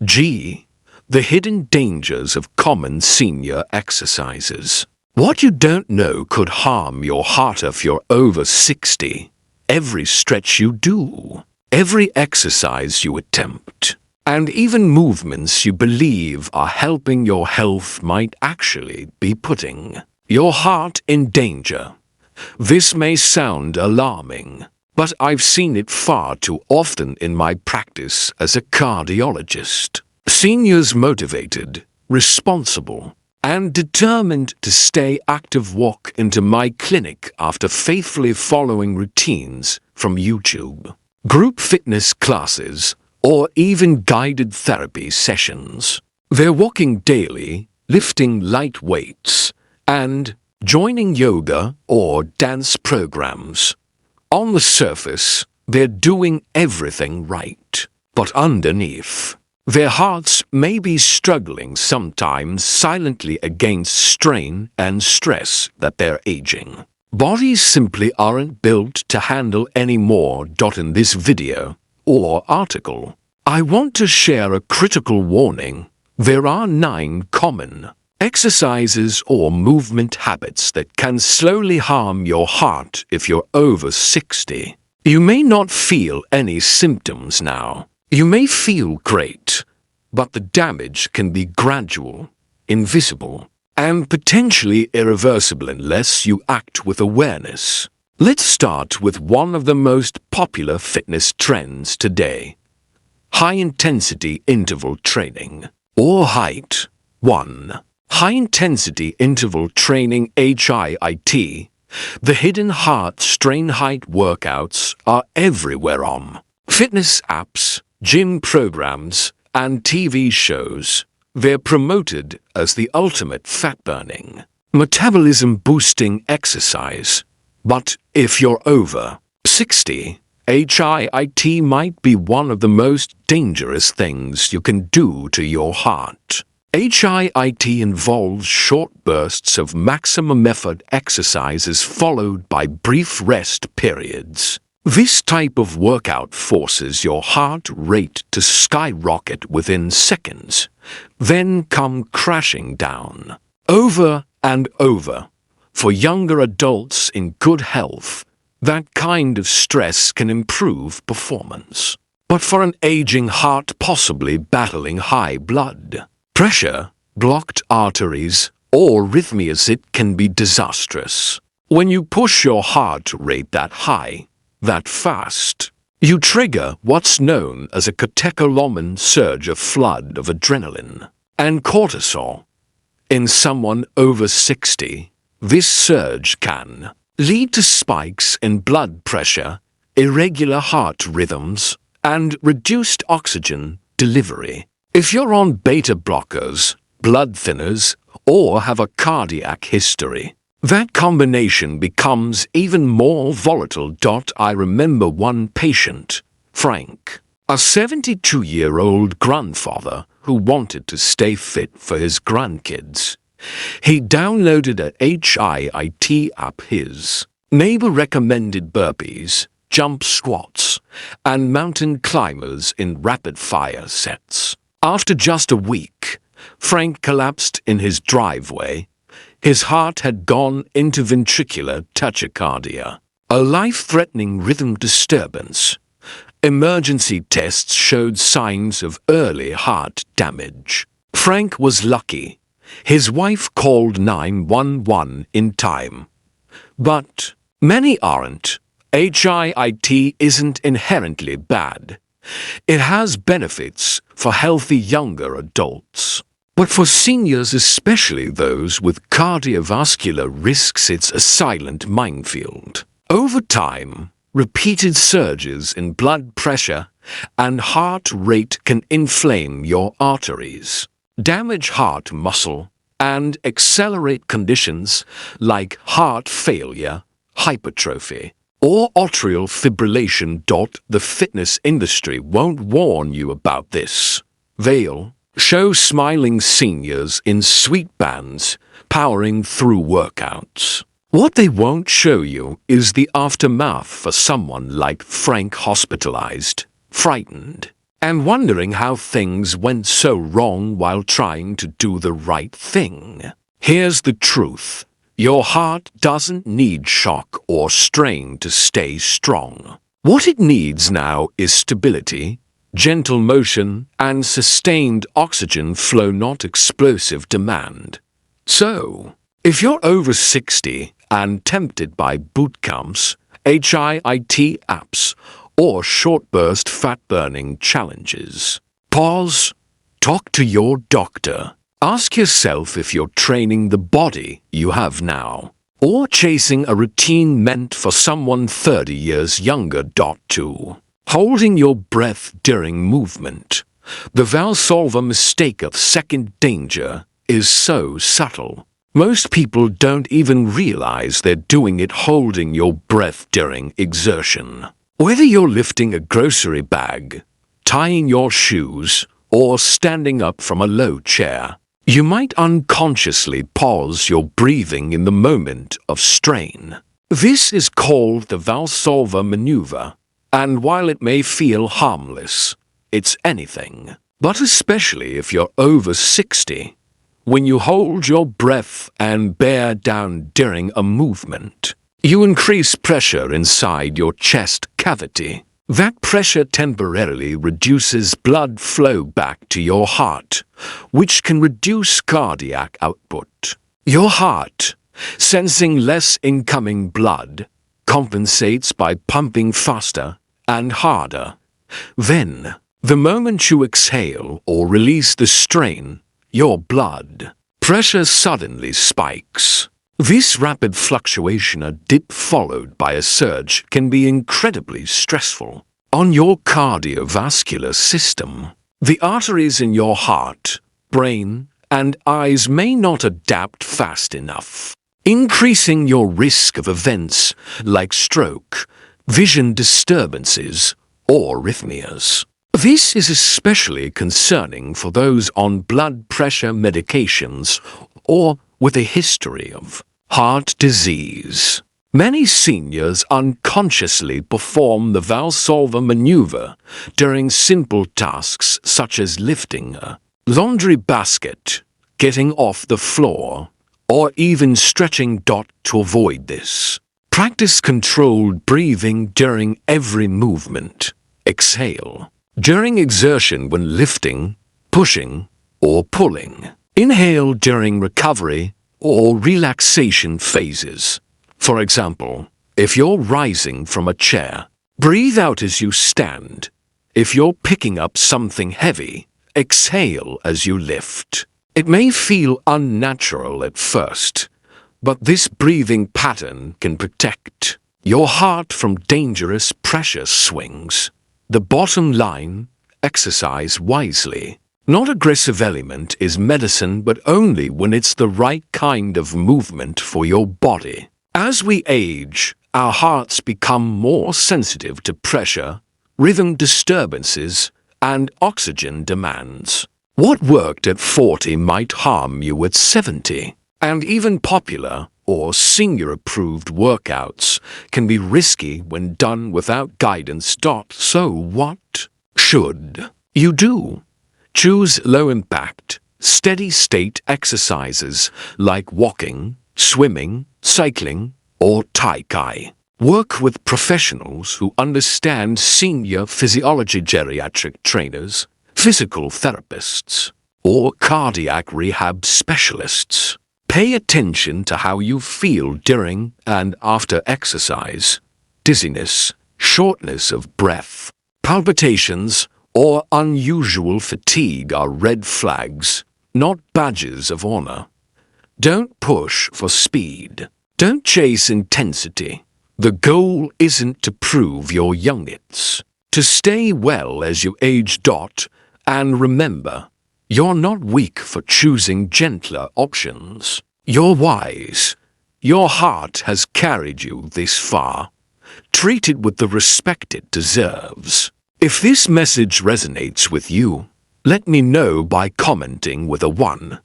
G. The hidden dangers of common senior exercises. What you don't know could harm your heart if you're over 60. Every stretch you do, every exercise you attempt, and even movements you believe are helping your health might actually be putting your heart in danger. This may sound alarming, but I've seen it far too often in my practice as a cardiologist. Seniors motivated, responsible, and determined to stay active walk into my clinic after faithfully following routines from YouTube, group fitness classes, or even guided therapy sessions. They're walking daily, lifting light weights, and joining yoga or dance programs. On the surface, they're doing everything right, but underneath, their hearts may be struggling sometimes silently against strain and stress that they're aging. Bodies simply aren't built to handle any more. In this video or article, I want to share a critical warning. There are 9 common exercises or movement habits that can slowly harm your heart if you're over 60. You may not feel any symptoms now. You may feel great, but the damage can be gradual, invisible, and potentially irreversible unless you act with awareness. Let's start with one of the most popular fitness trends today: high-intensity interval training, or HIIT. 1. High-intensity interval training HIIT. The hidden heart strain HIIT workouts are everywhere on fitness apps, gym programs, and TV shows. They're promoted as the ultimate fat-burning, metabolism-boosting exercise. But if you're over 60, HIIT might be one of the most dangerous things you can do to your heart. HIIT involves short bursts of maximum effort exercises followed by brief rest periods. This type of workout forces your heart rate to skyrocket within seconds, then come crashing down. Over and over. For younger adults in good health, that kind of stress can improve performance. But for an aging heart possibly battling high blood pressure, blocked arteries, or arrhythmias, it can be disastrous. When you push your heart rate that high, that fast, you trigger what's known as a catecholamine surge, a flood of adrenaline and cortisol. In someone over 60, this surge can lead to spikes in blood pressure, irregular heart rhythms, and reduced oxygen delivery. If you're on beta blockers, blood thinners, or have a cardiac history, that combination becomes even more volatile. I remember one patient, Frank, a 72-year-old grandfather who wanted to stay fit for his grandkids. He downloaded a HIIT app. His neighbor recommended burpees, jump squats, and mountain climbers in rapid-fire sets. After just a week, Frank collapsed in his driveway. His heart had gone into ventricular tachycardia, a life-threatening rhythm disturbance. Emergency tests showed signs of early heart damage. Frank was lucky. His wife called 911 in time. But many aren't. HIIT isn't inherently bad. It has benefits for healthy younger adults. But for seniors, especially those with cardiovascular risks, it's a silent minefield. Over time, repeated surges in blood pressure and heart rate can inflame your arteries, damage heart muscle, and accelerate conditions like heart failure, hypertrophy, or atrial fibrillation. The fitness industry won't warn you about this. They'll show smiling seniors in sweet bands powering through workouts. What they won't show you is the aftermath for someone like Frank, hospitalized, frightened, and wondering how things went so wrong while trying to do the right thing. Here's the truth. Your heart doesn't need shock or strain to stay strong. What it needs now is stability, gentle motion, and sustained oxygen flow, not explosive demand. So, if you're over 60 and tempted by boot camps, HIIT apps, or short-burst fat-burning challenges, pause, talk to your doctor. Ask yourself if you're training the body you have now, or chasing a routine meant for someone 30 years younger. 2. Holding your breath during movement. The Valsalva mistake of second danger is so subtle. Most people don't even realize they're doing it holding your breath during exertion. Whether you're lifting a grocery bag, tying your shoes, or standing up from a low chair, you might unconsciously pause your breathing in the moment of strain. This is called the Valsalva maneuver, and while it may feel harmless, it's anything. But especially if you're over 60, when you hold your breath and bear down during a movement, you increase pressure inside your chest cavity. That pressure temporarily reduces blood flow back to your heart, which can reduce cardiac output. Your heart, sensing less incoming blood, compensates by pumping faster and harder. Then, the moment you exhale or release the strain, your blood pressure suddenly spikes. This rapid fluctuation, a dip followed by a surge, can be incredibly stressful on your cardiovascular system. The arteries in your heart, brain, and eyes may not adapt fast enough, increasing your risk of events like stroke, vision disturbances, or arrhythmias. This is especially concerning for those on blood pressure medications or with a history of heart disease. Many seniors unconsciously perform the Valsalva maneuver during simple tasks such as lifting a laundry basket, getting off the floor, or even stretching. To avoid this, practice controlled breathing during every movement. Exhale during exertion when lifting, pushing, or pulling. Inhale during recovery or relaxation phases. For example, if you're rising from a chair, breathe out as you stand. If you're picking up something heavy, exhale as you lift. It may feel unnatural at first, but this breathing pattern can protect your heart from dangerous pressure swings. The bottom line, exercise wisely. Not aggressive element is medicine, but only when it's the right kind of movement for your body. As we age, our hearts become more sensitive to pressure, rhythm disturbances, and oxygen demands. What worked at 40 might harm you at 70, and even popular or senior-approved workouts can be risky when done without guidance. So what should you do? Choose low-impact, steady-state exercises like walking, swimming, cycling, or Tai Chi. Work with professionals who understand senior physiology, geriatric trainers, physical therapists, or cardiac rehab specialists. Pay attention to how you feel during and after exercise. Dizziness, shortness of breath, palpitations, or unusual fatigue are red flags, not badges of honor. Don't push for speed. Don't chase intensity. The goal isn't to prove you're young, it's to stay well as you age. And remember, you're not weak for choosing gentler options. You're wise. Your heart has carried you this far. Treat it with the respect it deserves. If this message resonates with you, let me know by commenting with a 1.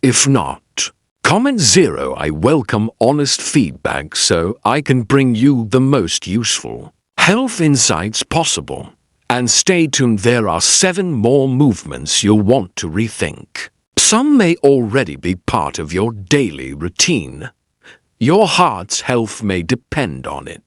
If not, comment 0. I welcome honest feedback so I can bring you the most useful health insights possible. And stay tuned, there are 7 more movements you'll want to rethink. Some may already be part of your daily routine. Your heart's health may depend on it.